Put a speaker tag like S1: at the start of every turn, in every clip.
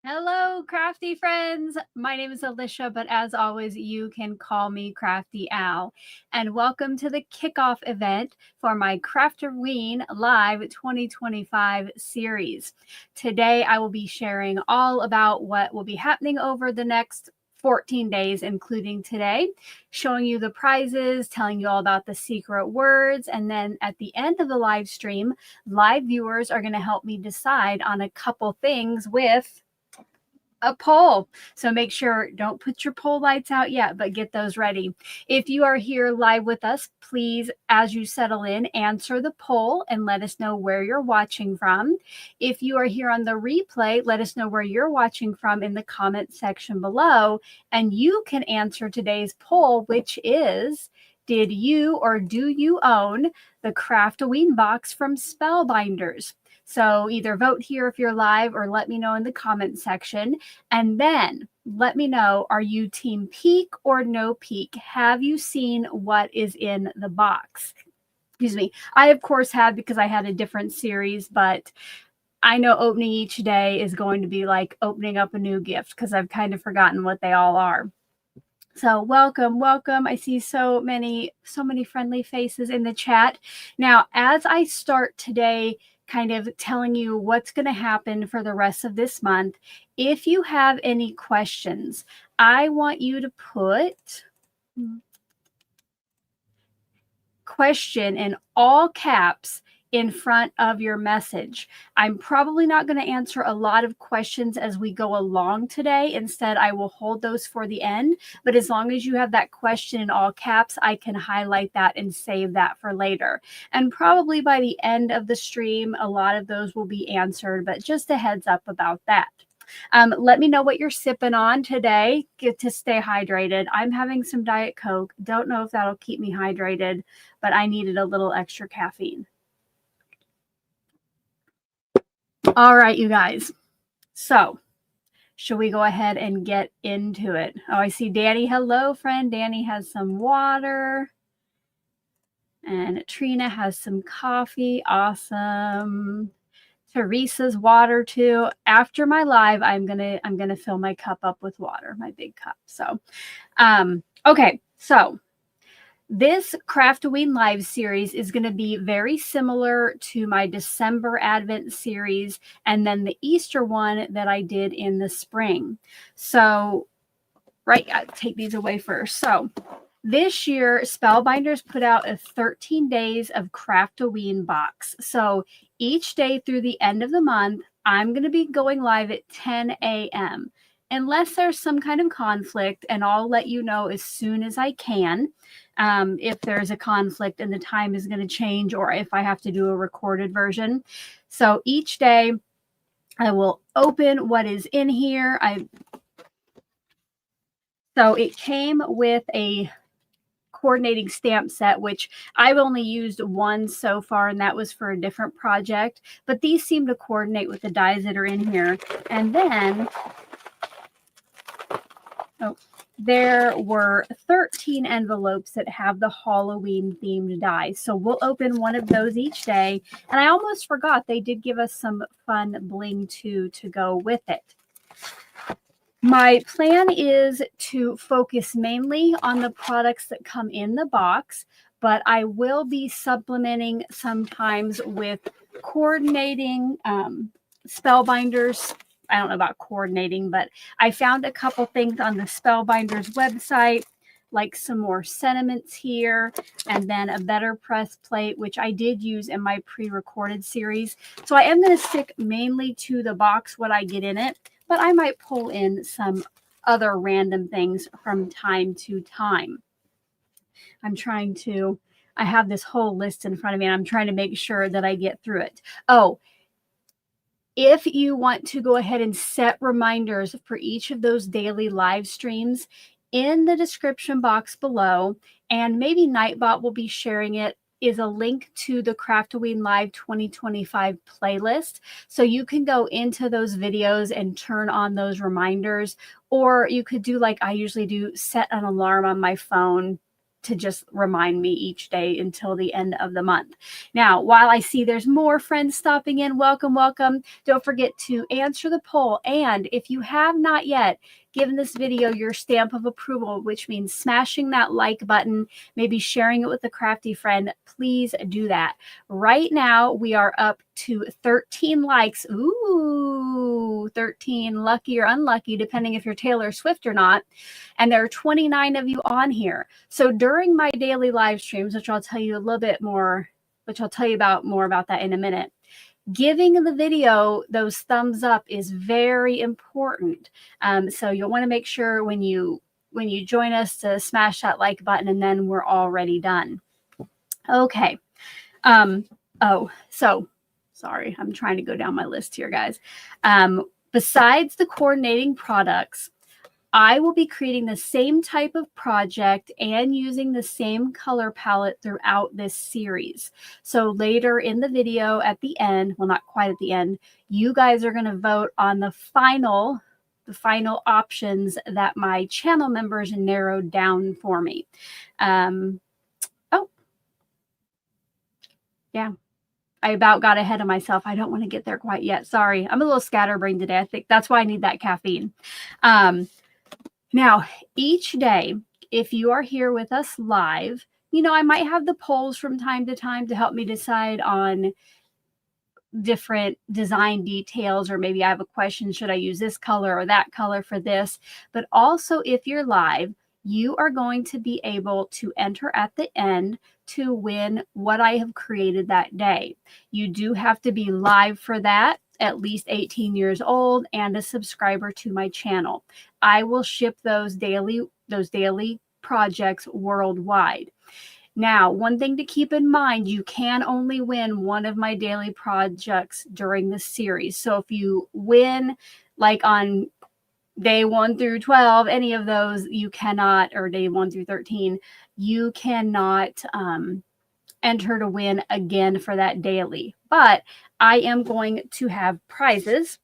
S1: Hello, crafty friends. My name is Alicia, but as always, you can call me Crafty Al. And welcome to the kickoff event for my Craft-O-Ween Live 2025 series. Today, I will be sharing all about what will be happening over the next 14 days, including today, showing you the prizes, telling you all about the secret words, and then at the end of the live stream, live viewers are going to help me decide on a couple things with a poll. So make sure, don't put your poll lights out yet, but get those ready. If you are here live with us, please, as you settle in, answer the poll and let us know where you're watching from. If you are here on the replay, let us know where you're watching from in the comment section below. And you can answer today's poll, which is, did you or do you own the Craft-O-Ween box from Spellbinders? So either vote here if you're live or let me know in the comment section. And then let me know, are you team peek or no peek? Have you seen what is in the box? Excuse me. I, of course, have because I had a different series, but I know opening each day is going to be like opening up a new gift because I've kind of forgotten what they all are. So welcome, welcome. I see so many friendly faces in the chat. Now, as I start today, kind of telling you what's going to happen for the rest of this month, if you have any questions, I want you to put question in all caps in front of your message. I'm probably not going to answer a lot of questions as we go along today. Instead, I will hold those for the end. But as long as you have that question in all caps, I can highlight that and save that for later. And probably by the end of the stream, a lot of those will be answered, but just a heads up about that. Let me know what you're sipping on today. Get to stay hydrated. I'm having some Diet Coke. Don't know if that'll keep me hydrated, but I needed a little extra caffeine. All right, you guys. So, should we go ahead and get into it? Oh, I see Danny. Hello, friend. Danny has some water. And Trina has some coffee. Awesome. Teresa's water too. After my live, I'm gonna fill my cup up with water, my big cup. So, okay. So this Craft-O-Ween live series is going to be very similar to my December Advent series and then the Easter one that I did in the spring. So, right, I'll take these away first. So, this year, Spellbinders put out a 13 days of Craft-O-Ween box. So, each day through the end of the month, I'm going to be going live at 10 a.m. Unless there's some kind of conflict, and I'll let you know as soon as I can. If there's a conflict and the time is going to change, or if I have to do a recorded version. So each day I will open what is in here. So it came with a coordinating stamp set, which I've only used one so far, and that was for a different project. But these seem to coordinate with the dies that are in here. And then, there were 13 envelopes that have the Halloween themed dies. So we'll open one of those each day. And I almost forgot they did give us some fun bling too to go with it. My plan is to focus mainly on the products that come in the box, but I will be supplementing sometimes with coordinating Spellbinders. I don't know about coordinating, but I found a couple things on the Spellbinders website, like some more sentiments here, and then a better press plate, which I did use in my pre-recorded series. So I am going to stick mainly to the box, what I get in it, but I might pull in some other random things from time to time. I have this whole list in front of me, and I'm trying to make sure that I get through it. Oh, if you want to go ahead and set reminders for each of those daily live streams, in the description box below, and maybe Nightbot will be sharing it, is a link to the Craft-O-Ween Live 2025 playlist. So you can go into those videos and turn on those reminders, or you could do like I usually do, set an alarm on my phone to just remind me each day until the end of the month. Now, while I see there's more friends stopping in, welcome, welcome. Don't forget to answer the poll. And if you have not yet given this video your stamp of approval, which means smashing that like button, maybe sharing it with a crafty friend, please do that. Right now, we are up to 13 likes. Ooh, 13, lucky or unlucky, depending if you're Taylor Swift or not. And there are 29 of you on here. So during my daily live streams, which I'll tell you a little bit more, which I'll tell you more about that in a minute, giving the video those thumbs up is very important. So you'll want to make sure when you join us to smash that like button, and then we're already done. Okay. So sorry, I'm trying to go down my list here, guys. Besides the coordinating products, I will be creating the same type of project and using the same color palette throughout this series. So later in the video at the end, well, not quite at the end, you guys are going to vote on the final options that my channel members narrowed down for me. Yeah. I about got ahead of myself. I don't want to get there quite yet. Sorry. I'm a little scatterbrained today. I think that's why I need that caffeine. Now, each day, if you are here with us live, you know, I might have the polls from time to time to help me decide on different design details, or maybe I have a question, should I use this color or that color for this? But also, if you're live, you are going to be able to enter at the end to win what I have created that day. You do have to be live for that, at least 18 years old, and a subscriber to my channel. I will ship those daily projects worldwide. Now, one thing to keep in mind, you can only win one of my daily projects during the series. So if you win like on day 1 through 12, any of those, you cannot, or day 1 through 13, you cannot enter to win again for that daily. But I am going to have prizes.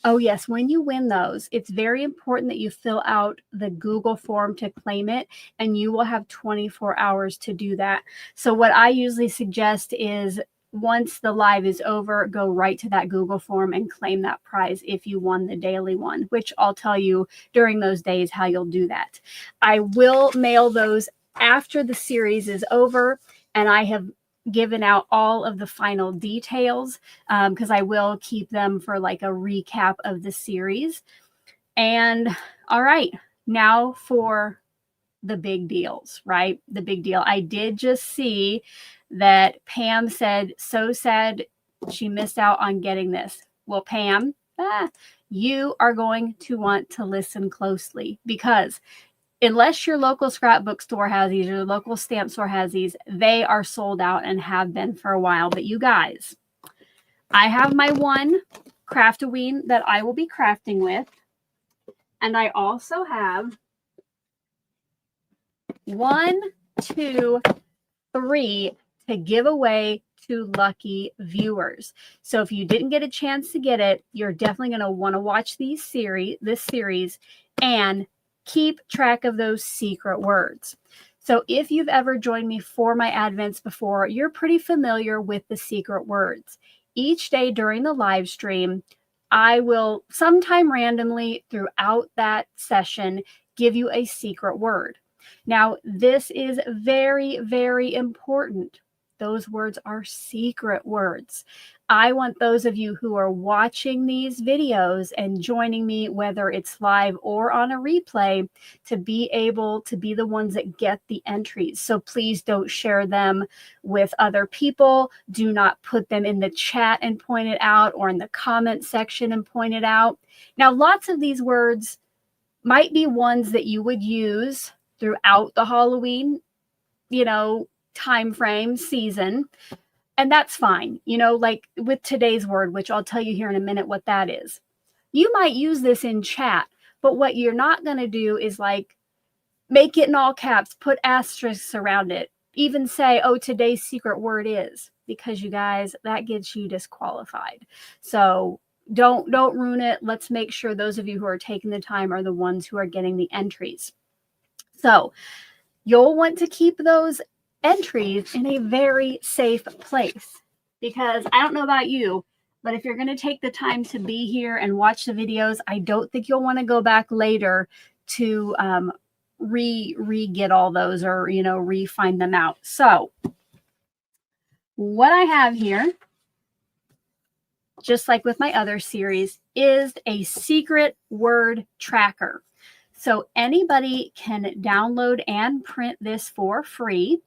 S1: Oh yes, when you win those, it's very important that you fill out the Google form to claim it, and you will have 24 hours to do that. So what I usually suggest is once the live is over, go right to that Google form and claim that prize if you won the daily one, which I'll tell you during those days how you'll do that. I will mail those after the series is over, and I have given out all of the final details because I will keep them for like a recap of the series. And all right, now for the big deals, right? The big deal. I did just see that Pam said, so sad she missed out on getting this. Well, Pam, you are going to want to listen closely, because unless your local scrapbook store has these or your local stamp store has these, they are sold out and have been for a while. But you guys, I have my one Craft-O-Ween that I will be crafting with. And I also have 1, 2, 3 to give away to lucky viewers. So if you didn't get a chance to get it, you're definitely going to want to watch this series and keep track of those secret words. So if you've ever joined me for my advents before, you're pretty familiar with the secret words. Each day during the live stream, I will sometime randomly throughout that session give you a secret word. Now, this is very, very important. Those words are secret words. I want those of you who are watching these videos and joining me, whether it's live or on a replay, to be able to be the ones that get the entries. So please don't share them with other people. Do not put them in the chat and point it out, or in the comment section and point it out. Now, lots of these words might be ones that you would use throughout the Halloween, time frame, season. And that's fine. Like with today's word, which I'll tell you here in a minute what that is. You might use this in chat, but what you're not going to do is like make it in all caps, put asterisks around it, even say, oh, today's secret word is, because you guys, that gets you disqualified. So don't ruin it. Let's make sure those of you who are taking the time are the ones who are getting the entries. So you'll want to keep those entries in a very safe place, because I don't know about you, but if you're going to take the time to be here and watch the videos, I don't think you'll want to go back later to re-get all those, or, you know, re-find them out. So what I have here, just like with my other series, is a secret word tracker. So anybody can download and print this for free.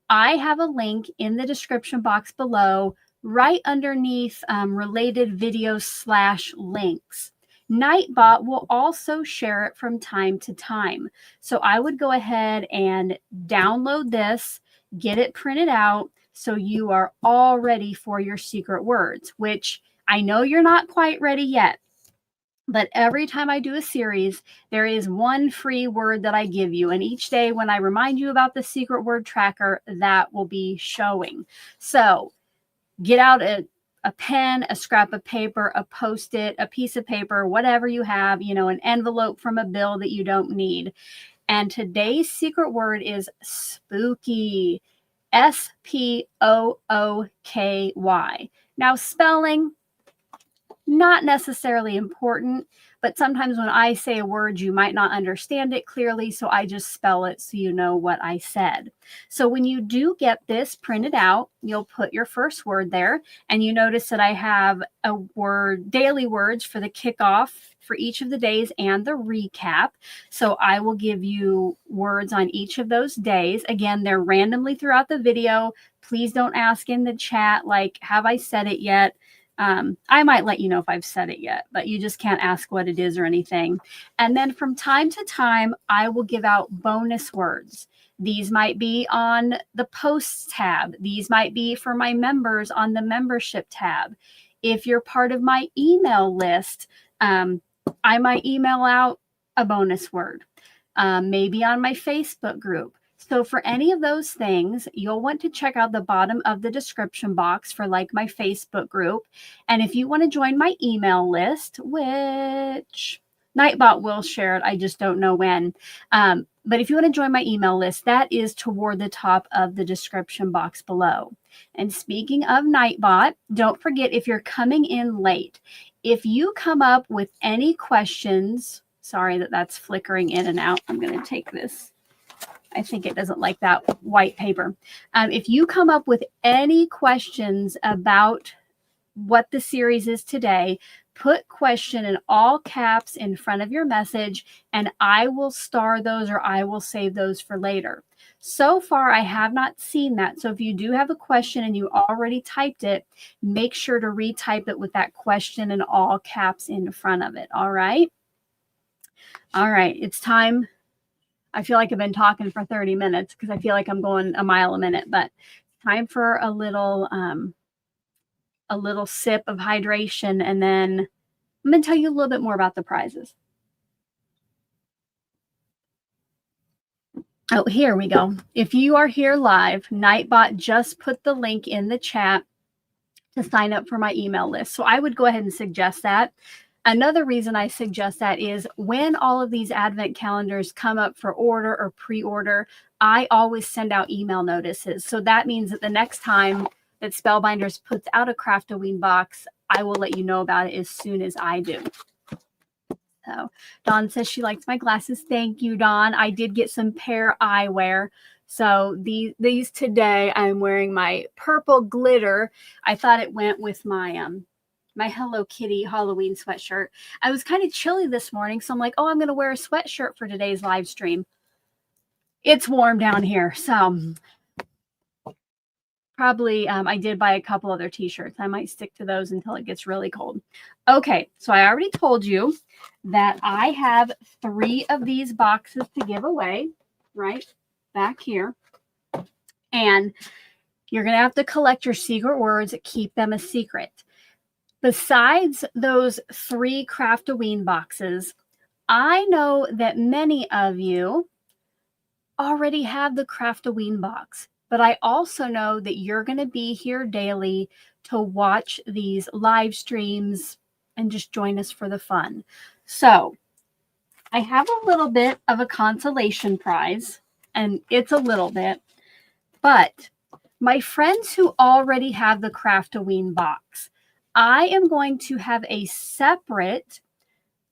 S1: I have a link in the description box below, right underneath related videos / links. Nightbot will also share it from time to time. So I would go ahead and download this, get it printed out, so you are all ready for your secret words, which I know you're not quite ready yet. But every time I do a series, there is one free word that I give you. And each day when I remind you about the secret word tracker, that will be showing. So get out a pen, a scrap of paper, a Post-it, a piece of paper, whatever you have, you know, an envelope from a bill that you don't need. And today's secret word is spooky. Spooky. Now, spelling, not necessarily important, but sometimes when I say a word, you might not understand it clearly, so I just spell it so you know what I said. So when you do get this printed out, you'll put your first word there, and you notice that I have a word, daily words for the kickoff for each of the days and the recap. So I will give you words on each of those days. Again, they're randomly throughout the video. Please don't ask in the chat, like, have I said it yet? I might let you know if I've said it yet, but you just can't ask what it is or anything. And then from time to time, I will give out bonus words. These might be on the posts tab. These might be for my members on the membership tab. If you're part of my email list, I might email out a bonus word, maybe on my Facebook group. So for any of those things, you'll want to check out the bottom of the description box for like my Facebook group. And if you want to join my email list, which Nightbot will share it, I just don't know when. But if you want to join my email list, that is toward the top of the description box below. And speaking of Nightbot, don't forget, if you're coming in late, if you come up with any questions, sorry that that's flickering in and out. I'm going to take this. I think it doesn't like that white paper. If you come up with any questions about what the series is today, put question in all caps in front of your message, and I will star those, or I will save those for later. So far, I have not seen that. So if you do have a question and you already typed it, make sure to retype it with that question in all caps in front of it. All right. All right. It's time. I feel like I've been talking for 30 minutes because I feel like I'm going a mile a minute, but time for a little sip of hydration. And then I'm going to tell you a little bit more about the prizes. Oh, here we go. If you are here live, Nightbot just put the link in the chat to sign up for my email list. So I would go ahead and suggest that. Another reason I suggest that is when all of these advent calendars come up for order or pre-order, I always send out email notices. So that means that the next time that Spellbinders puts out a Craft-O-Ween box, I will let you know about it as soon as I do. So Dawn says she likes my glasses. Thank you, Dawn. I did get some pear eyewear. So these today, I'm wearing my purple glitter. I thought it went with my my Hello Kitty Halloween sweatshirt. I was kind of chilly this morning, so I'm like, oh, I'm going to wear a sweatshirt for today's live stream. It's warm down here, so probably I did buy a couple other t-shirts. I might stick to those until it gets really cold. Okay, so I already told you that I have 3 of these boxes to give away right back here. And you're going to have to collect your secret words, keep them a secret. Besides those 3 Craft-O-Ween boxes, I know that many of you already have the Craft-O-Ween box, but I also know that you're going to be here daily to watch these live streams and just join us for the fun. So I have a little bit of a consolation prize. and it's a little bit, but my friends who already have the Craft-O-Ween box, I am going to have a separate,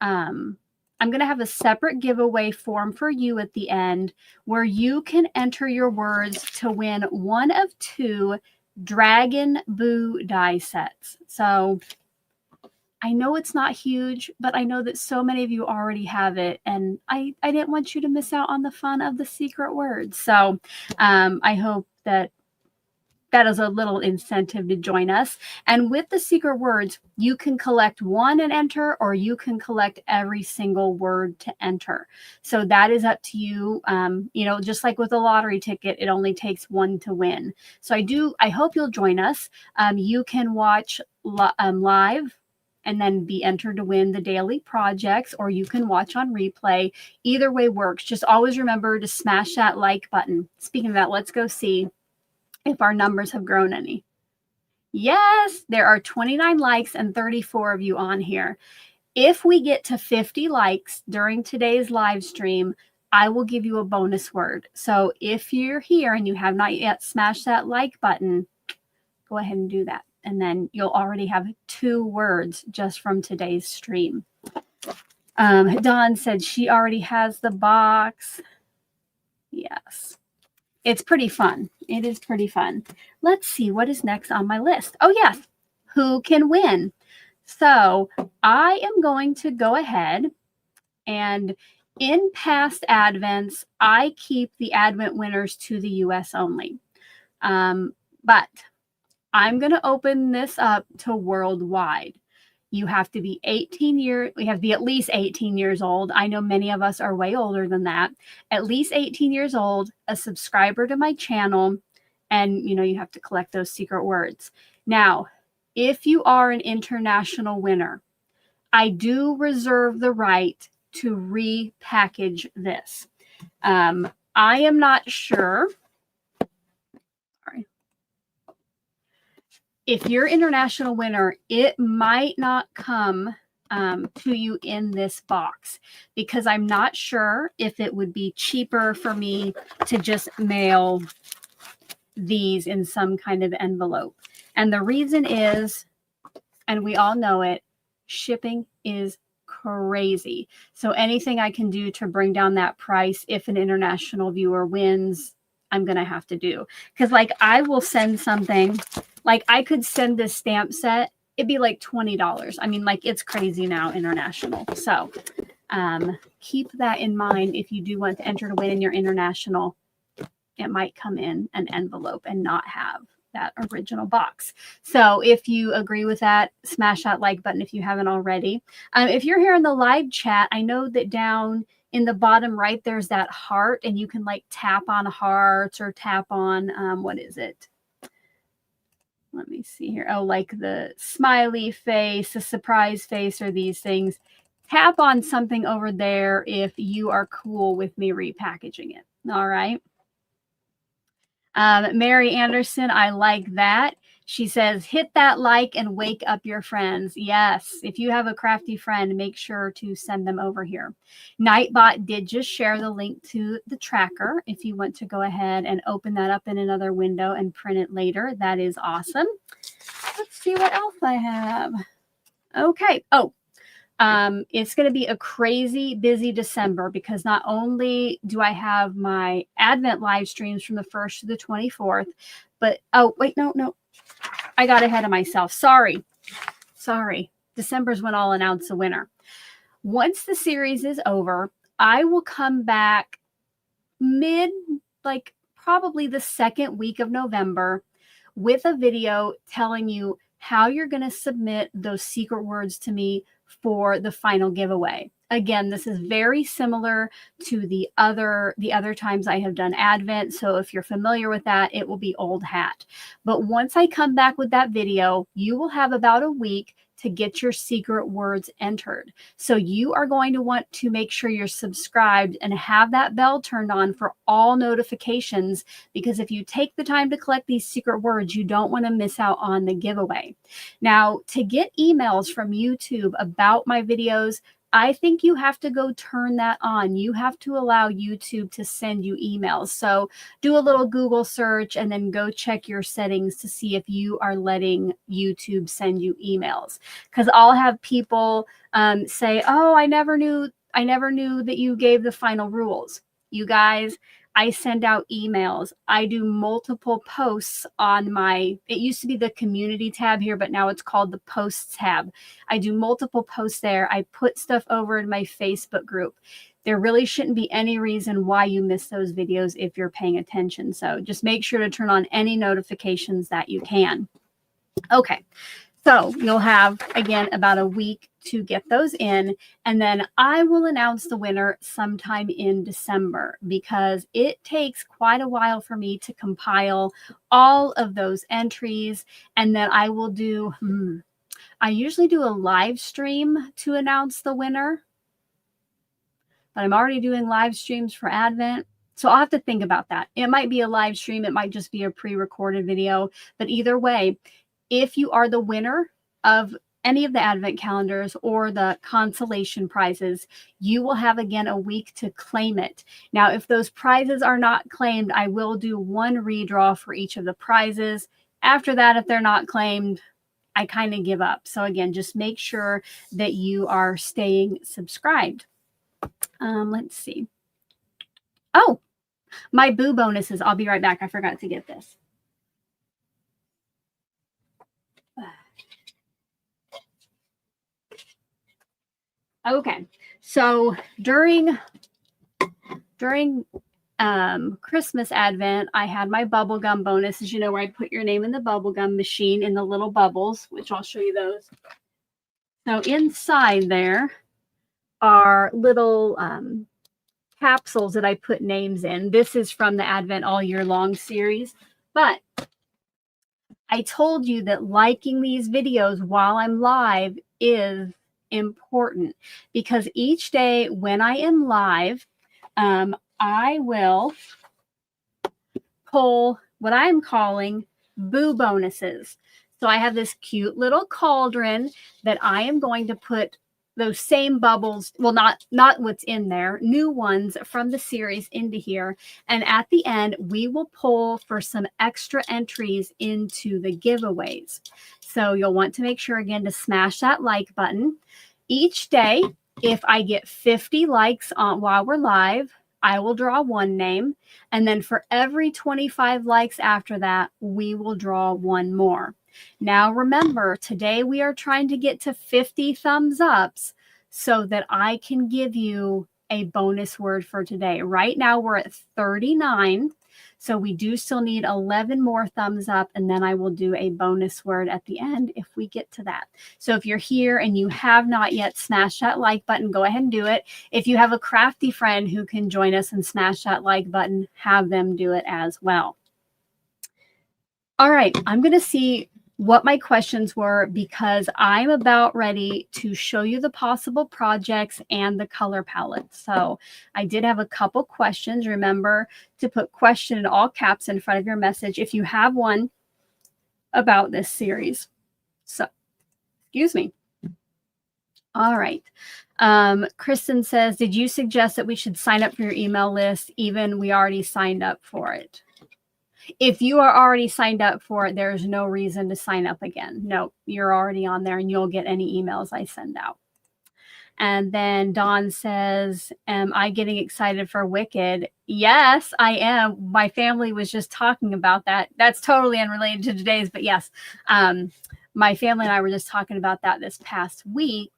S1: I'm going to have a separate giveaway form for you at the end where you can enter your words to win one of 2 Dragon Boo die sets. So I know it's not huge, but I know that so many of you already have it, and I didn't want you to miss out on the fun of the secret words. So I hope that is a little incentive to join us. And with the secret words, you can collect one and enter, or you can collect every single word to enter. So that is up to you. You know, just like with a lottery ticket, it only takes 1 to win. So I hope you'll join us. You can watch live and then be entered to win the daily projects, or you can watch on replay. Either way works. Just always remember to smash that like button. Speaking of that, let's go see if our numbers have grown any. Yes, there are 29 likes and 34 of you on here. If we get to 50 likes during today's live stream, I will give you a bonus word. So if you're here and you have not yet smashed that like button, go ahead and do that. And then you'll already have 2 words just from today's stream. Dawn said she already has the box. Yes. It's pretty fun. It is pretty fun. Let's see what is next on my list. Oh, yes. Who can win? So I am going to go ahead and in past Advents, I keep the Advent winners to the US only. But I'm going to open this up to worldwide. You have to be 18 years, we have to be at least 18 years old. I know many of us are way older than that. At least 18 years old, a subscriber to my channel, and you know, you have to collect those secret words. Now, if you are an international winner, I do reserve the right to repackage this. I am not sure. Sorry. If you're international winner, it might not come to you in this box, because I'm not sure if it would be cheaper for me to just mail these in some kind of envelope. And the reason is, and we all know it, shipping is crazy. So anything I can do to bring down that price if an international viewer wins, I'm going to have to do. Because like I will send something, like I could send this stamp set, it'd be like $20. I mean, like it's crazy now, international. So keep that in mind. If you do want to enter to win in your international, it might come in an envelope and not have that original box. So if you agree with that, smash that like button if you haven't already. If you're here in the live chat, I know that down in the bottom right, there's that heart, and you can like tap on hearts or tap on, what is it? Let me see here. Oh, like the smiley face, the surprise face, or these things. Tap on something over there if you are cool with me repackaging it. All right. Mary Anderson, I like that. She says, hit that like and wake up your friends. Yes, if you have a crafty friend, make sure to send them over here. Nightbot did just share the link to the tracker. If you want to go ahead and open that up in another window and print it later, that is awesome. Let's see what else I have. Okay. Oh, it's going to be a crazy busy December, because not only do I have my Advent live streams from the 1st to the 24th, but, oh, wait, no. I got ahead of myself. Sorry. December's when I'll announce the winner. Once the series is over, I will come back probably the 2nd week of November with a video telling you how you're going to submit those secret words to me for the final giveaway. Again, this is very similar to the other times I have done Advent. So if you're familiar with that, it will be old hat. But once I come back with that video, you will have about a week to get your secret words entered. So you are going to want to make sure you're subscribed and have that bell turned on for all notifications, because if you take the time to collect these secret words, you don't want to miss out on the giveaway. Now, to get emails from YouTube about my videos, I think you have to go turn that on. You have to allow YouTube to send you emails. So do a little Google search and then go check your settings to see if you are letting YouTube send you emails. Because I'll have people say, oh, I never knew that you gave the final rules. You guys, I send out emails. I do multiple posts on it used to be the community tab here, but now it's called the posts tab. I do multiple posts there. I put stuff over in my Facebook group. There really shouldn't be any reason why you miss those videos if you're paying attention. So just make sure to turn on any notifications that you can. Okay. So you'll have, again, about a week to get those in, and then I will announce the winner sometime in December because it takes quite a while for me to compile all of those entries, and then I will do, I usually do a live stream to announce the winner, but I'm already doing live streams for Advent. So I'll have to think about that. It might be a live stream. It might just be a pre-recorded video, but either way, if you are the winner of any of the Advent calendars or the consolation prizes, you will have, again, a week to claim it. Now, if those prizes are not claimed, I will do one redraw for each of the prizes. After that, if they're not claimed, I kind of give up. So again, just make sure that you are staying subscribed. Let's see. Oh, my boo bonuses. I'll be right back. I forgot to get this. Okay, so during Christmas Advent, I had my bubblegum bonuses, where I put your name in the bubblegum machine in the little bubbles, which I'll show you those. So inside there are little capsules that I put names in. This is from the Advent All Year Long series, but I told you that liking these videos while I'm live is important because each day when I am live, I will pull what I'm calling boo bonuses. So I have this cute little cauldron that I am going to put those same bubbles, well, not what's in there, new ones from the series into here. And at the end, we will pull for some extra entries into the giveaways. So you'll want to make sure, again, to smash that like button. Each day, if I get 50 likes while we're live, I will draw one name. And then for every 25 likes after that, we will draw one more. Now, remember, today we are trying to get to 50 thumbs ups so that I can give you a bonus word for today. Right now, we're at 39. So we do still need 11 more thumbs up, and then I will do a bonus word at the end if we get to that. So if you're here and you have not yet smashed that like button, go ahead and do it. If you have a crafty friend who can join us and smash that like button, have them do it as well. All right, I'm going to see what my questions were because I'm about ready to show you the possible projects and the color palette. So I did have a couple questions. Remember to put question in all caps in front of your message if you have one about this series. So, excuse me. All right. Kristen says, did you suggest that we should sign up for your email list even we already signed up for it? If you are already signed up for it, there's no reason to sign up again. No, you're already on there and you'll get any emails I send out. And then Dawn says, am I getting excited for Wicked? Yes, I am. My family was just talking about that. That's totally unrelated to today's, but yes, my family and I were just talking about that this past week.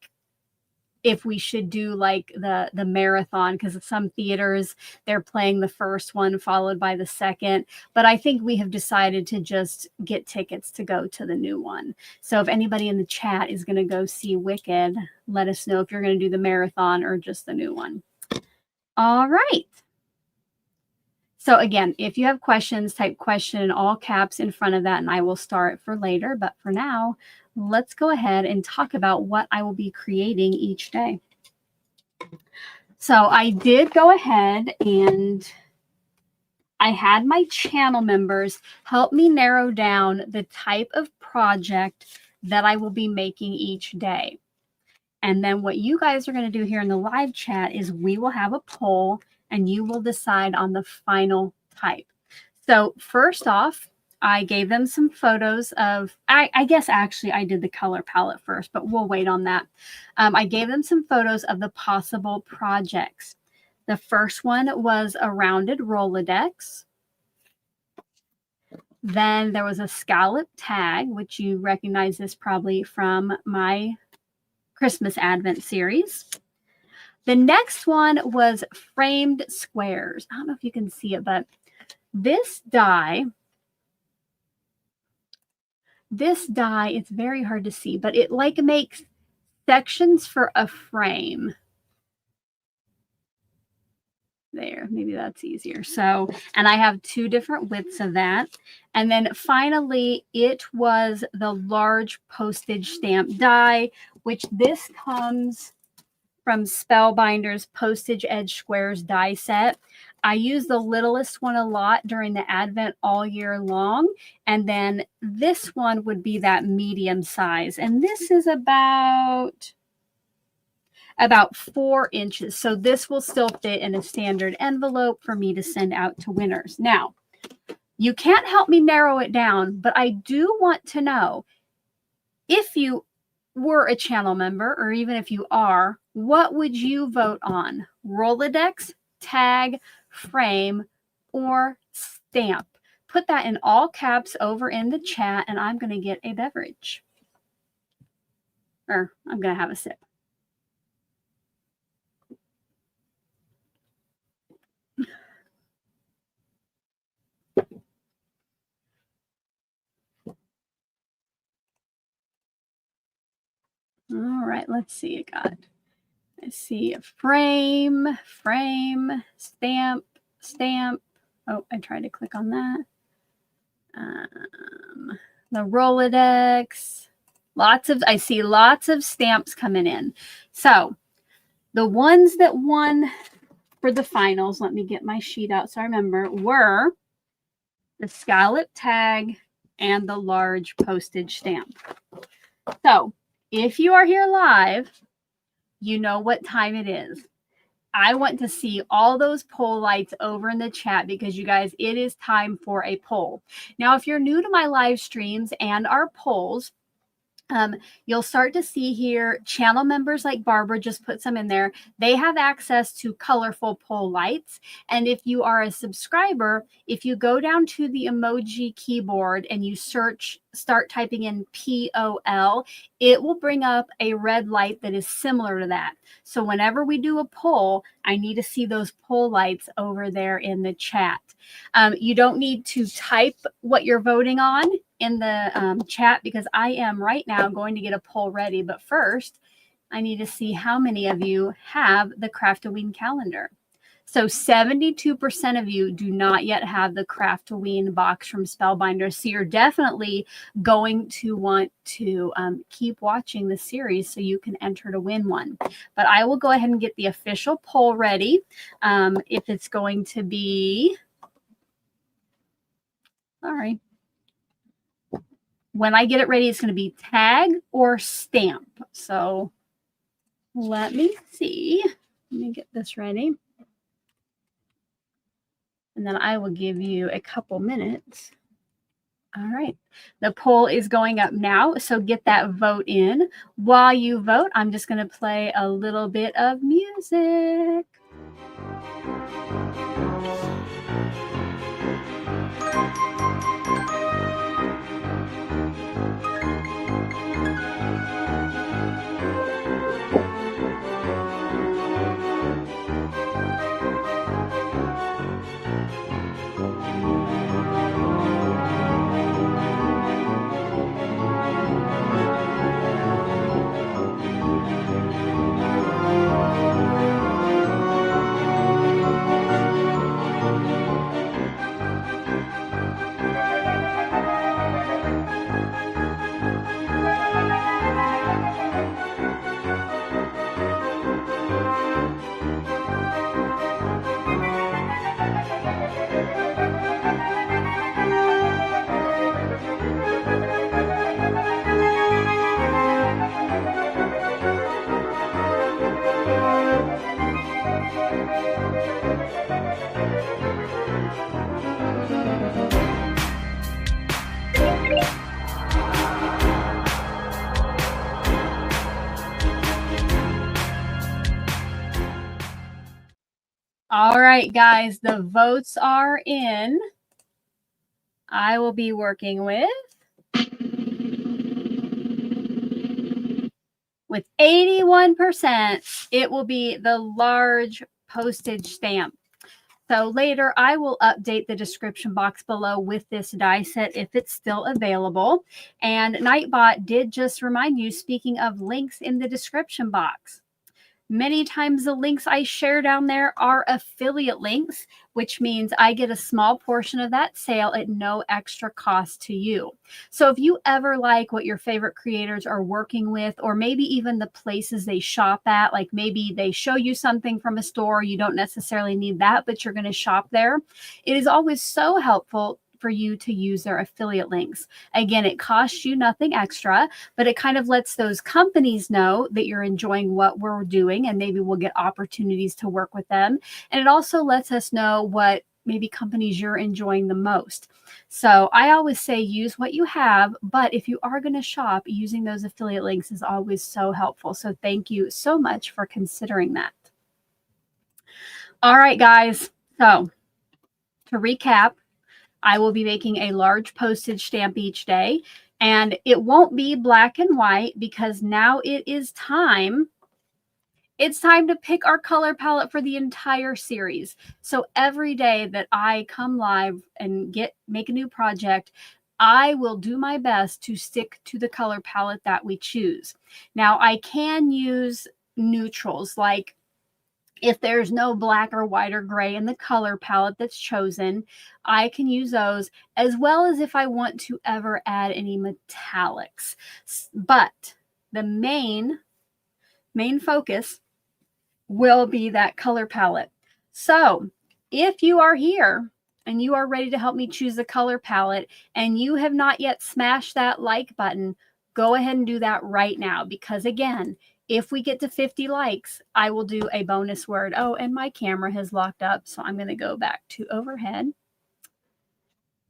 S1: If we should do like the marathon, because some theaters, they're playing the first one followed by the second. But I think we have decided to just get tickets to go to the new one. So if anybody in the chat is going to go see Wicked, let us know if you're going to do the marathon or just the new one. All right. So again, if you have questions, type question in all caps in front of that, and I will start for later. But for now, let's go ahead and talk about what I will be creating each day. So I did go ahead and I had my channel members help me narrow down the type of project that I will be making each day. And then what you guys are going to do here in the live chat is we will have a poll and you will decide on the final type. So first off, I gave them some photos of, I guess actually I did the color palette first, but we'll wait on that. I gave them some photos of the possible projects. The first one was a rounded Rolodex. Then there was a scallop tag, which you recognize this probably from my Christmas Advent series. The next one was framed squares. I don't know if you can see it, but this die, it's very hard to see, but it like makes sections for a frame. There, maybe that's easier. So, and I have 2 different widths of that. And then finally, it was the large postage stamp die, which this comes from Spellbinders Postage Edge Squares die set. I use the littlest one a lot during the Advent all year long. And then this one would be that medium size. And this is about 4 inches. So this will still fit in a standard envelope for me to send out to winners. Now, you can't help me narrow it down, but I do want to know, if you were a channel member, or even if you are, what would you vote on? Rolodex, tag, frame, or stamp? Put that in all caps over in the chat, and I'm going to get a beverage. Or I'm going to have a sip. All right, let's see. I see a frame, stamp. Oh, I tried to click on that. The Rolodex. I see lots of stamps coming in. So the ones that won for the finals, let me get my sheet out so I remember, were the scallop tag and the large postage stamp. So if you are here live, you know what time it is. I want to see all those poll lights over in the chat because, you guys, it is time for a poll. Now, if you're new to my live streams and our polls, you'll start to see here channel members like Barbara just put some in there. They have access to colorful poll lights. And if you are a subscriber, if you go down to the emoji keyboard and you start typing in POL, it will bring up a red light that is similar to that. So whenever we do a poll, I need to see those poll lights over there in the chat. You don't need to type what you're voting on in the chat because I am right now going to get a poll ready. But first, I need to see how many of you have the Craft-O-Ween calendar. So 72% of you do not yet have the Craft-O-Ween box from Spellbinders. So you're definitely going to want to keep watching the series so you can enter to win one. But I will go ahead and get the official poll ready. If it's going to be, sorry. When I get it ready, it's going to be tag or stamp. So let me see. Let me get this ready. And then I will give you a couple minutes. All right. The poll is going up now, so get that vote in. While you vote, I'm just going to play a little bit of music. right, guys, the votes are in. I will be working with 81%, it will be the large postage stamp. So later I will update the description box below with this die set if it's still available. And Nightbot did just remind you, speaking of links in the description box, many times the links I share down there are affiliate links, which means I get a small portion of that sale at no extra cost to you. So if you ever like what your favorite creators are working with, or maybe even the places they shop at, like maybe they show you something from a store, you don't necessarily need that, but you're going to shop there, it is always so helpful for you to use their affiliate links. Again, it costs you nothing extra, but it kind of lets those companies know that you're enjoying what we're doing, and maybe we'll get opportunities to work with them. And it also lets us know what maybe companies you're enjoying the most. So I always say use what you have, but if you are going to shop, using those affiliate links is always so helpful. So thank you so much for considering that. All right, guys. So to recap, I will be making a large postage stamp each day, and it won't be black and white because now it is time. It's time to pick our color palette for the entire series. So every day that I come live and make a new project, I will do my best to stick to the color palette that we choose. Now, I can use neutrals, like if there's no black or white or gray in the color palette that's chosen, I can use those, as well as if I want to ever add any metallics. But the main focus will be that color palette. So if you are here and you are ready to help me choose the color palette and you have not yet smashed that like button, go ahead and do that right now, because again, if we get to 50 likes, I will do a bonus word. Oh, and my camera has locked up, so I'm going to go back to overhead.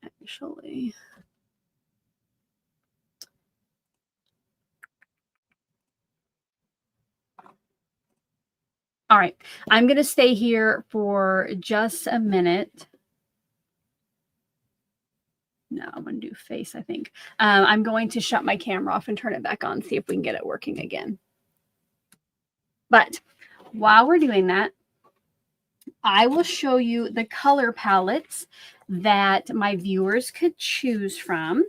S1: Actually, all right, I'm going to stay here for just a minute. No, I'm going to do face, I think. I'm going to shut my camera off and turn it back on, see if we can get it working again. But while we're doing that, I will show you the color palettes that my viewers could choose from.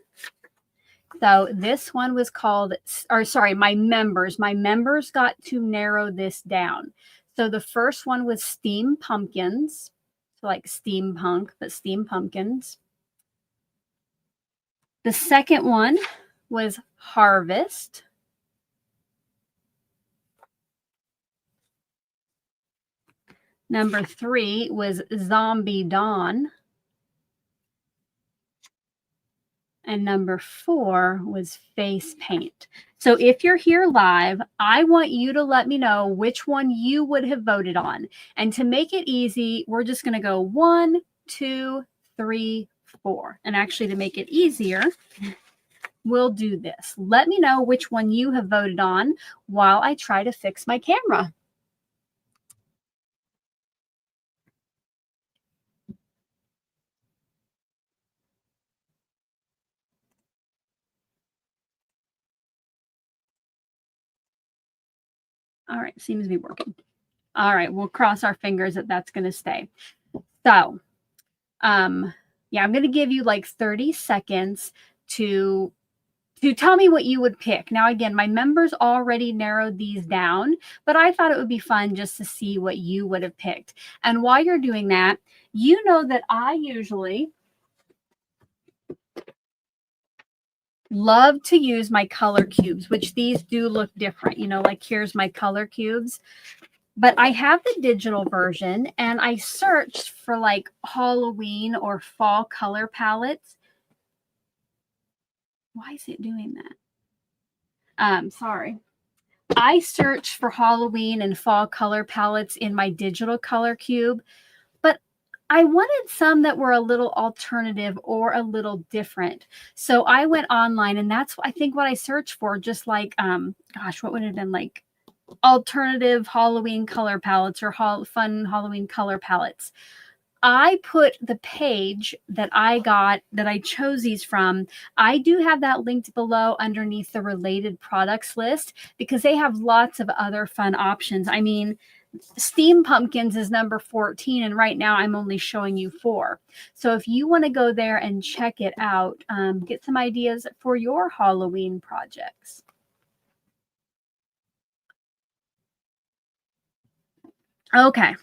S1: So this one was called, or sorry, my members. My members got to narrow this down. So the first one was Steam Pumpkins. So like steampunk, but steam pumpkins. The second one was Harvest. Number 3 was Zombie Dawn. And number 4 was Face Paint. So if you're here live, I want you to let me know which one you would have voted on. And to make it easy, we're just going to go 1, 2, 3, 4. And actually, to make it easier, we'll do this. Let me know which one you have voted on while I try to fix my camera. All right, seems to be working. All right, we'll cross our fingers that that's going to stay. So, yeah, I'm going to give you like 30 seconds to tell me what you would pick. Now, again, my members already narrowed these down, but I thought it would be fun just to see what you would have picked. And while you're doing that, you know that I usually love to use my color cubes, which these do look different. You know, like here's my color cubes. But I have the digital version, and I searched for like Halloween or fall color palettes. Why is it doing that? Sorry. I searched for Halloween and fall color palettes in my digital color cube, but I wanted some that were a little alternative or a little different. So I went online, and that's, I think, what I searched for, just like, gosh, what would it have been like? alternative Halloween color palettes or fun Halloween color palettes. I put the page that I chose these from. I do have that linked below underneath the related products list because they have lots of other fun options. I mean, Steam Pumpkins is number 14, and right now I'm only showing you 4. So if you want to go there and check it out, get some ideas for your Halloween projects. Okay,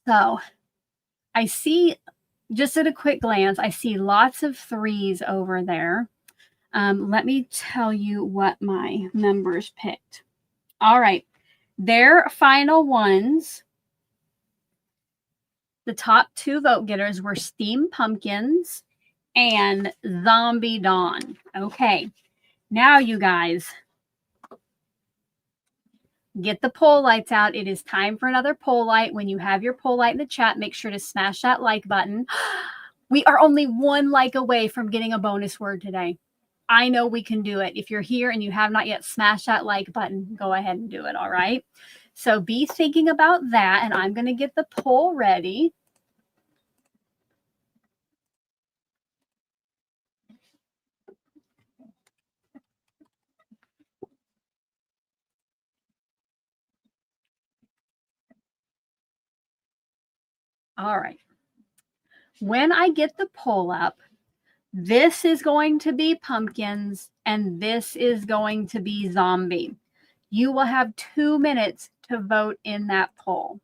S1: so I see, just at a quick glance, I see lots of 3s over there. Let me tell you what my members picked. All right, their final ones, the top 2 vote getters were Steam Pumpkins and Zombie Dawn. Okay, now you guys, get the poll lights out. It is time for another poll light. When you have your poll light in the chat, make sure to smash that like button. We are only 1 like away from getting a bonus word today. I know we can do it. If you're here and you have not yet smashed that like button, go ahead and do it, all right? So be thinking about that, and I'm going to get the poll ready. All right. When I get the poll up, this is going to be pumpkins, and this is going to be zombie. You will have 2 minutes to vote in that poll,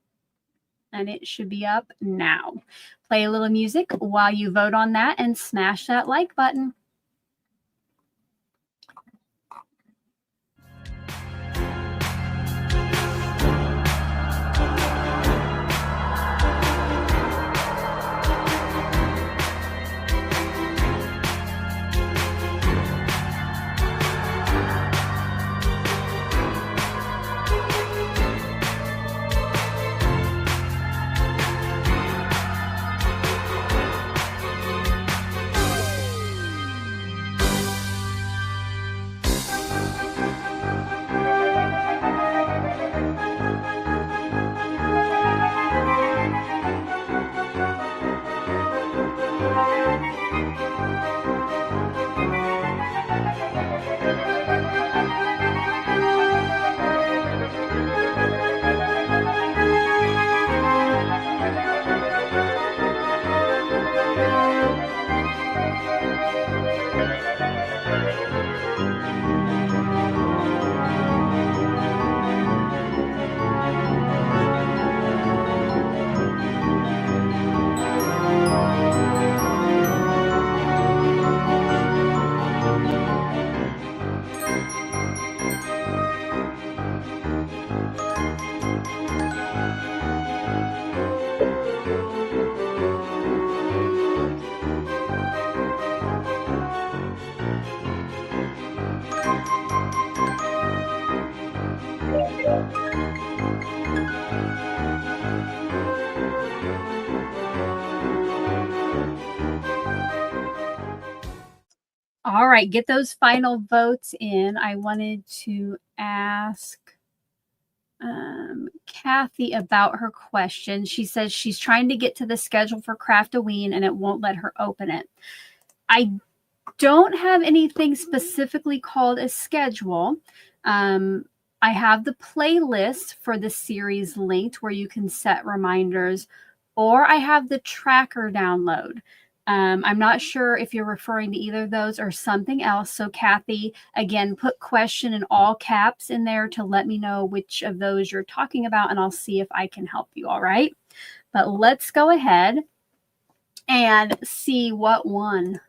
S1: and it should be up now. Play a little music while you vote on that and smash that like button. All right, get those final votes in. I wanted to ask Kathy about her question. She says she's trying to get to the schedule for Craft-O-Ween and it won't let her open it. I don't have anything specifically called a schedule. I have the playlist for the series linked where you can set reminders, or I have the tracker download. I'm not sure if you're referring to either of those or something else. So Kathy, again, put question in all caps in there to let me know which of those you're talking about, and I'll see if I can help you. All right. But let's go ahead and see what won.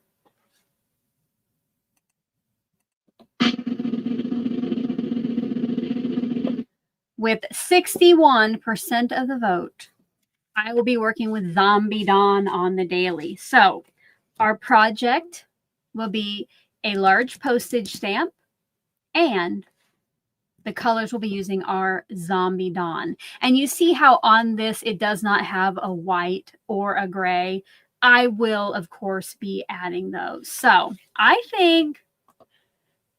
S1: With 61% of the vote, I will be working with Zombie Dawn on the daily. So our project will be a large postage stamp, and the colors we'll be using are Zombie Dawn. And you see how on this it does not have a white or a gray. I will, of course, be adding those. So I think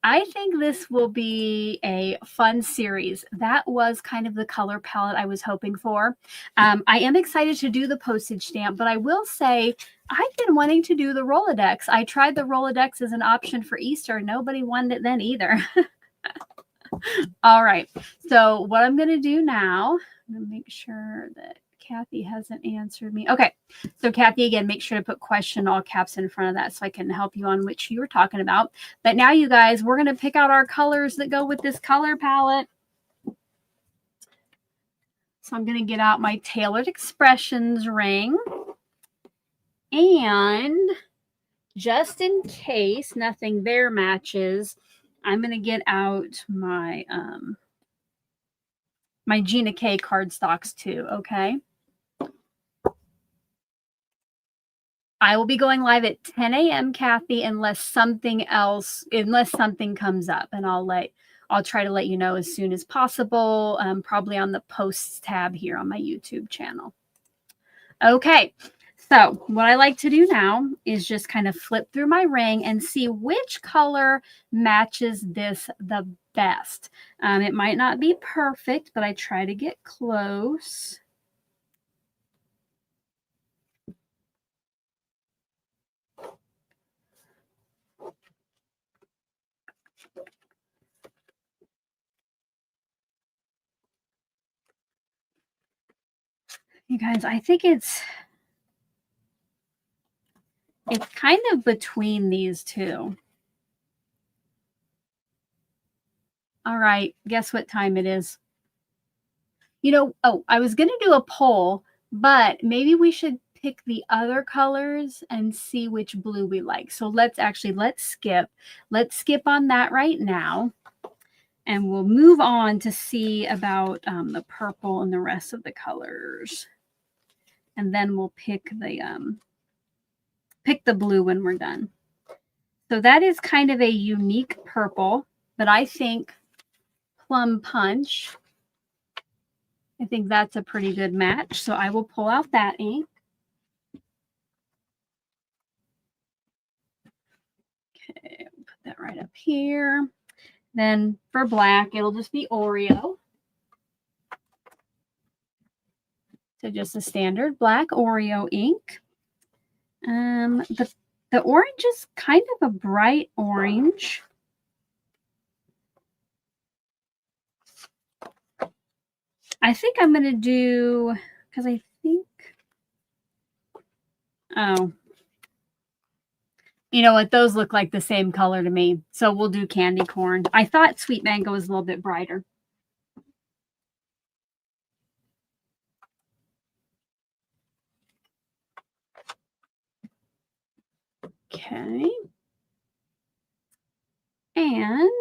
S1: I think this will be a fun series. That was kind of the color palette I was hoping for. I am excited to do the postage stamp, but I will say I've been wanting to do the Rolodex. I tried the Rolodex as an option for Easter. Nobody wanted it then either. All right. So what I'm going to do now, I'm going to make sure that Kathy hasn't answered me. Okay. So Kathy, again, make sure to put question all caps in front of that so I can help you on which you were talking about. But now, you guys, we're going to pick out our colors that go with this color palette. So I'm going to get out my Tailored Expressions ring. And just in case nothing there matches, I'm going to get out my my Gina K cardstocks too, okay? I will be going live at 10 a.m., Kathy, unless something comes up, and I'll try to let you know as soon as possible, probably on the posts tab here on my YouTube channel. Okay, so what I like to do now is just kind of flip through my ring and see which color matches this the best. It might not be perfect, but I try to get close. You guys, I think it's kind of between these two. All right, guess what time it is? You know, oh, I was going to do a poll, but maybe we should pick the other colors and see which blue we like. So let's skip. Let's skip on that right now. And we'll move on to see about the purple and the rest of the colors. And then we'll pick the blue when we're done. So that is kind of a unique purple, but I think Plum Punch, I think that's a pretty good match. So I will pull out that ink. Okay, put that right up here. Then for black, it'll just be Oreo. So just a standard black Oreo ink. The orange is kind of a bright orange. I think I'm going to do, because I think, oh, you know what? Those look like the same color to me. So we'll do candy corn. I thought sweet mango was a little bit brighter. Okay. And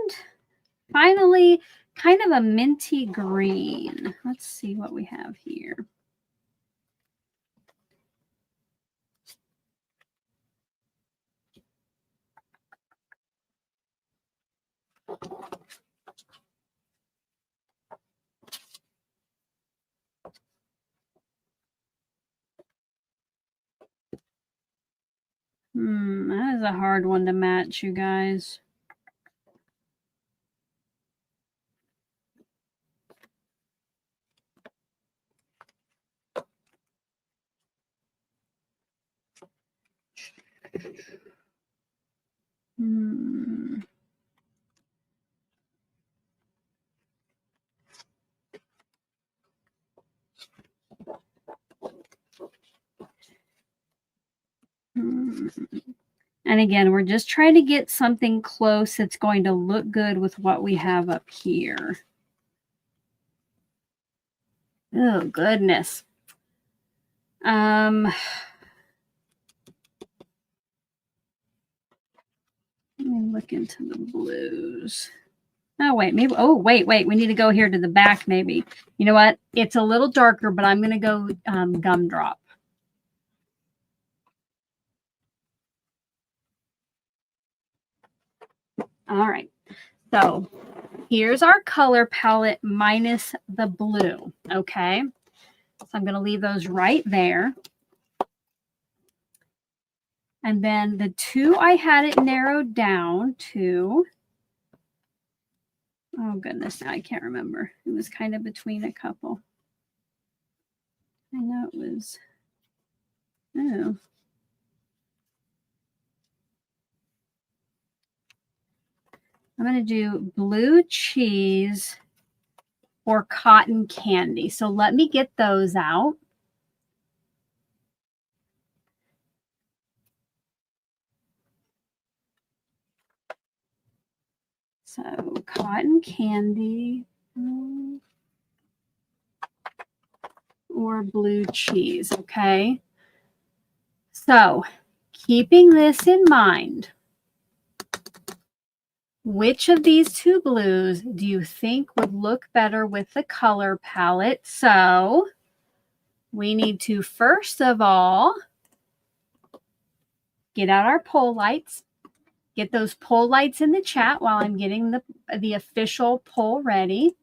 S1: finally, kind of a minty green. Let's see what we have here. That is a hard one to match, you guys. And again, we're just trying to get something close that's going to look good with what we have up here. Oh, goodness. Let me look into the blues. Oh, wait, maybe. Oh, wait. We need to go here to the back, maybe. You know what? It's a little darker, but I'm going to go Gumdrop. All right. So here's our color palette minus the blue. Okay. So I'm going to leave those right there. And then the two I had it narrowed down to Oh, goodness. Now I can't remember. It was kind of between a couple. I know it was. Oh. I'm going to do blue cheese or cotton candy. So let me get those out. So cotton candy or blue cheese, okay? So keeping this in mind, which of these two blues do you think would look better with the color palette? So we need to, first of all, get out our poll lights. Get those poll lights in the chat while I'm getting the official poll ready.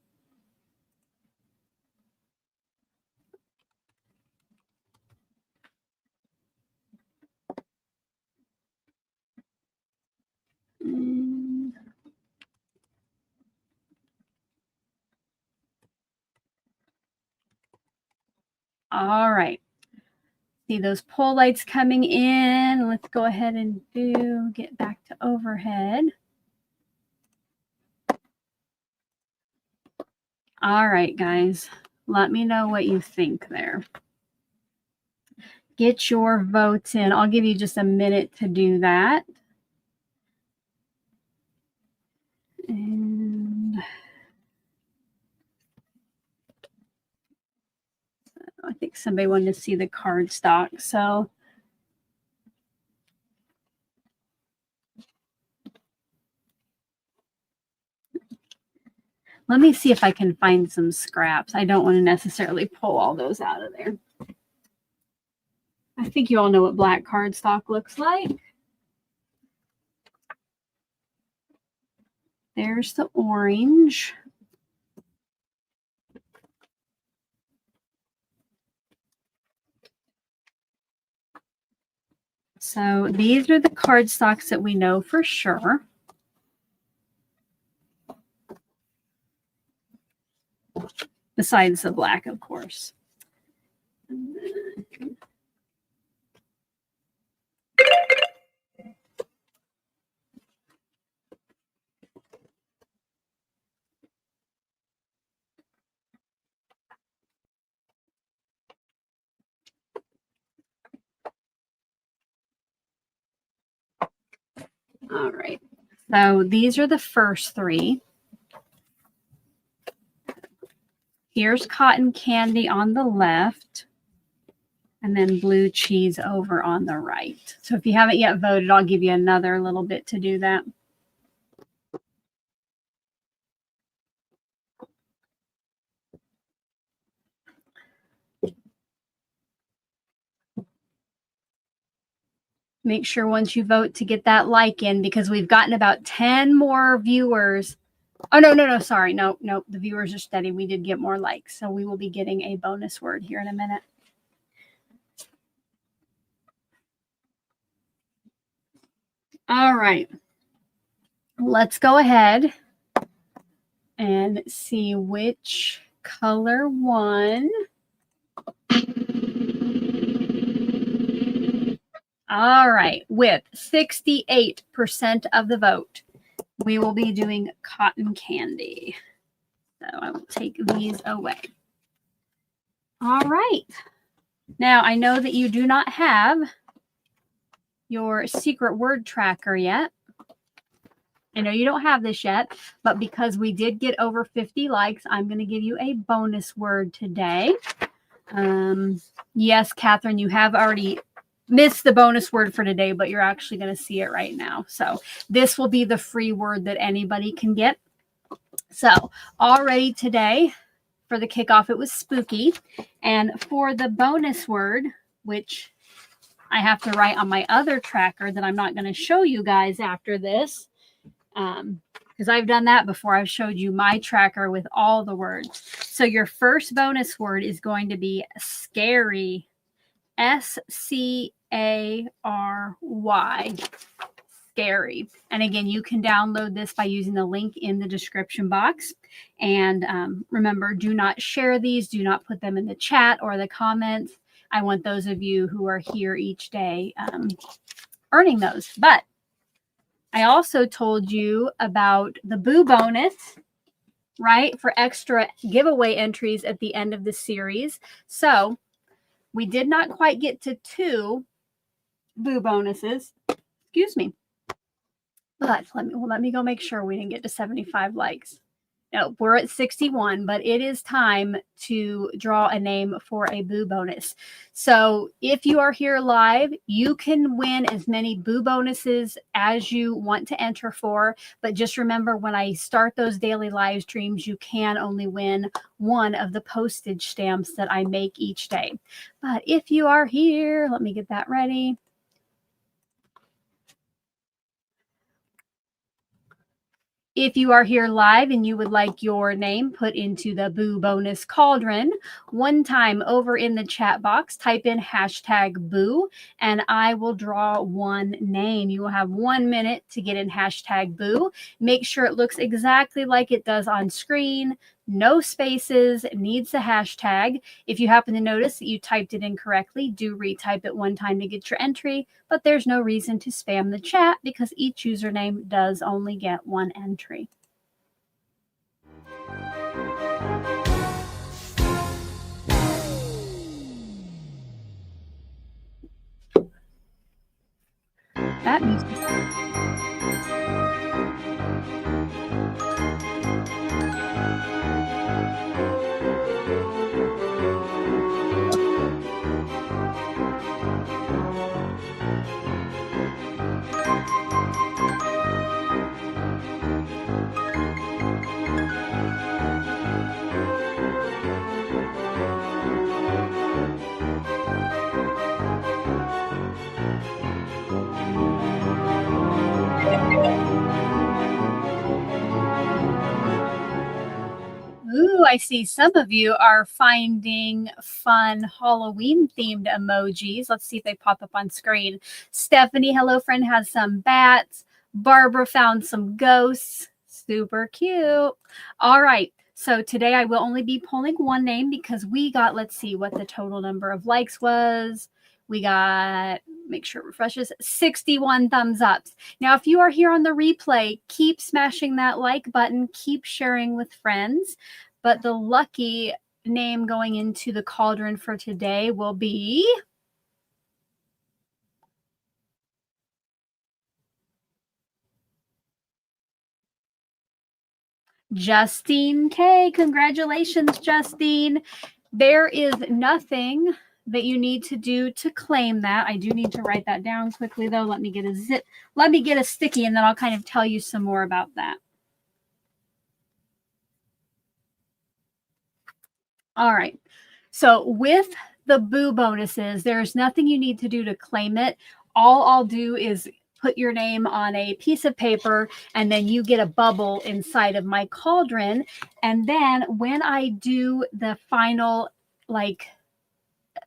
S1: All right. See those poll lights coming in. Let's go ahead and get back to overhead. All right, guys. Let me know what you think there. Get your votes in. I'll give you just a minute to do that. And I think somebody wanted to see the card stock. So let me see if I can find some scraps. I don't want to necessarily pull all those out of there. I think you all know what black cardstock looks like. There's the orange. So these are the cardstocks that we know for sure. Besides the black, of course. All right. So these are the first three. Here's cotton candy on the left, and then blue cheese over on the right. So if you haven't yet voted, I'll give you another little bit to do that. Make sure once you vote to get that like in, because we've gotten about 10 more viewers. Oh, no, sorry. No, the viewers are steady. We did get more likes. So we will be getting a bonus word here in a minute. All right. Let's go ahead and see which color won. All right. With 68% of the vote, we will be doing cotton candy. So I will take these away. All right. Now, I know that you do not have your secret word tracker yet. I know you don't have this yet, but because we did get over 50 likes, I'm going to give you a bonus word today. Yes, Catherine, you have already missed the bonus word for today, but you're actually going to see it right now. So this will be the free word that anybody can get. So already today for the kickoff, it was spooky. And for the bonus word, which I have to write on my other tracker that I'm not going to show you guys after this, because I've done that before. I've showed you my tracker with all the words. So your first bonus word is going to be scary. SCARY. scary. And again, you can download this by using the link in the description box. And remember, do not share these. Do not put them in the chat or the comments. I want those of you who are here each day earning those. But I also told you about the Boo bonus, right, for extra giveaway entries at the end of the series. So we did not quite get to 2 Boo bonuses. Excuse me. But let me go make sure we didn't get to 75 likes. No, we're at 61, but it is time to draw a name for a Boo bonus. So if you are here live, you can win as many Boo bonuses as you want to enter for. But just remember, when I start those daily live streams, you can only win one of the postage stamps that I make each day. But if you are here, let me get that ready. If you are here live and you would like your name put into the Boo bonus cauldron, one time over in the chat box, type in #Boo, and I will draw one name. You will have 1 minute to get in #Boo. Make sure it looks exactly like it does on screen. No spaces, needs a hashtag. If you happen to notice that you typed it incorrectly, do retype it one time to get your entry, but there's no reason to spam the chat because each username does only get 1 entry. That music. Ooh, I see some of you are finding fun Halloween themed emojis. Let's see if they pop up on screen. Stephanie, hello friend, has some bats. Barbara found some ghosts. Super cute. All right. So today I will only be pulling one name because we got, let's see what the total number of likes was. We got, make sure it refreshes, 61 thumbs ups. Now, if you are here on the replay, keep smashing that like button, keep sharing with friends. But the lucky name going into the cauldron for today will be Justine K. Congratulations, Justine. There is nothing that you need to do to claim that. I do need to write that down quickly, though. Let me get a sticky, and then I'll kind of tell you some more about that. All right. So with the Boo bonuses, there's nothing you need to do to claim it. All I'll do is put your name on a piece of paper, and then you get a bubble inside of my cauldron. And then when I do the final, like,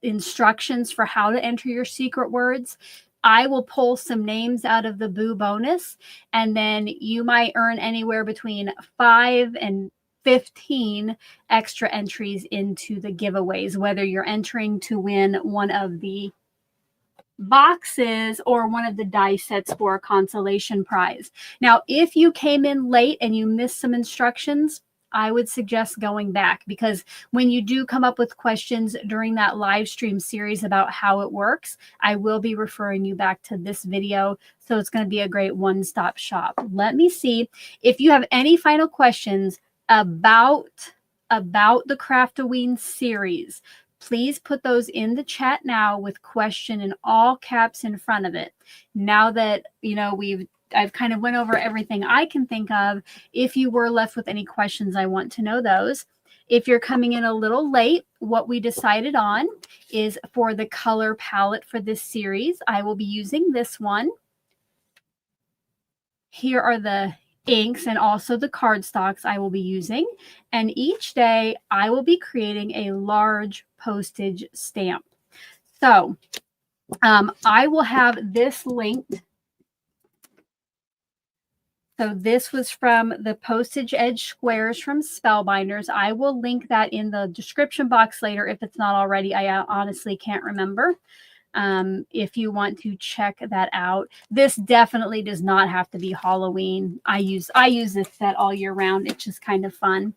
S1: instructions for how to enter your secret words, I will pull some names out of the Boo bonus, and then you might earn anywhere between 5 and 15 extra entries into the giveaways, whether you're entering to win one of the boxes or one of the die sets for a consolation prize. Now, if you came in late and you missed some instructions, I would suggest going back, because when you do come up with questions during that live stream series about how it works, I will be referring you back to this video. So it's going to be a great one-stop shop. Let me see if you have any final questions about the Craft-O-Ween series. Please put those in the chat now with question in all caps in front of it. Now that, you know, I've kind of went over everything I can think of. If you were left with any questions, I want to know those. If you're coming in a little late, what we decided on is for the color palette for this series, I will be using this one. Here are the inks and also the cardstocks I will be using. And each day I will be creating a large postage stamp. So I will have this linked So this was from the Postage Edge Squares from Spellbinders. I will link that in the description box later if it's not already. I honestly can't remember. If you want to check that out. This definitely does not have to be Halloween. I use this set all year round. It's just kind of fun.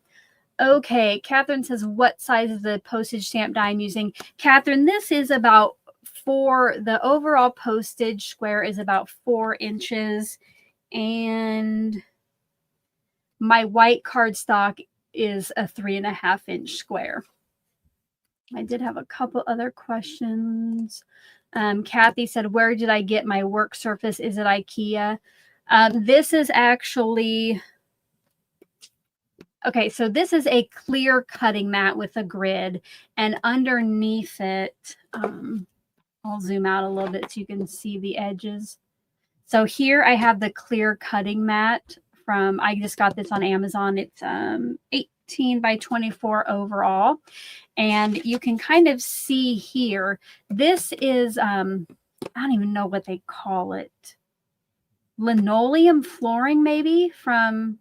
S1: Okay, Catherine says, what size is the postage stamp die I'm using? Catherine, this is about the overall postage square is about 4 inches. And my white cardstock is a 3.5-inch square. I did have a couple other questions. Kathy said, where did I get my work surface? Is it IKEA? This is actually, okay, so this is a clear cutting mat with a grid, and underneath it, I'll zoom out a little bit so you can see the edges. So here I have the clear cutting mat from, I just got this on Amazon. It's 18 by 24 overall. And you can kind of see here, this is, I don't even know what they call it. Linoleum flooring, maybe from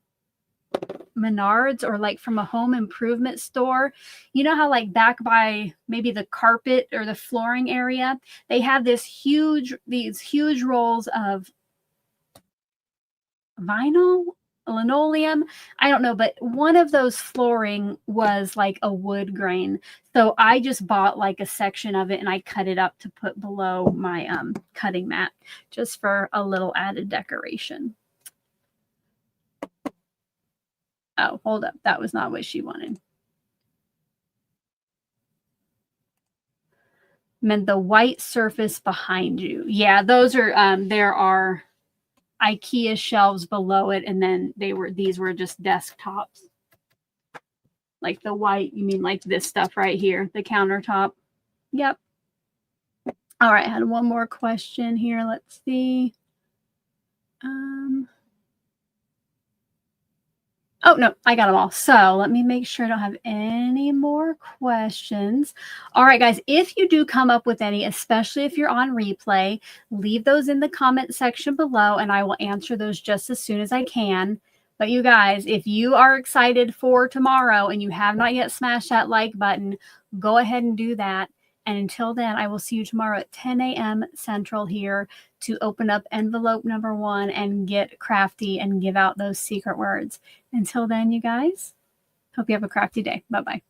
S1: Menards or like from a home improvement store. You know how like back by maybe the carpet or the flooring area, they have these huge rolls of vinyl, linoleum, I don't know, but one of those flooring was like a wood grain. So I just bought like a section of it and I cut it up to put below my cutting mat just for a little added decoration. Oh, hold up. That was not what she wanted. Meant the white surface behind you. Yeah, those are there are IKEA shelves below it, and then these were just desktops. Like the white, you mean like this stuff right here, the countertop. Yep. All right, I had one more question here. Let's see. Oh, no, I got them all. So let me make sure I don't have any more questions. All right, guys, if you do come up with any, especially if you're on replay, leave those in the comment section below, and I will answer those just as soon as I can. But you guys, if you are excited for tomorrow and you have not yet smashed that like button, go ahead and do that. And until then, I will see you tomorrow at 10 a.m. Central here to open up envelope number 1 and get crafty and give out those secret words. Until then, you guys, hope you have a crafty day. Bye-bye.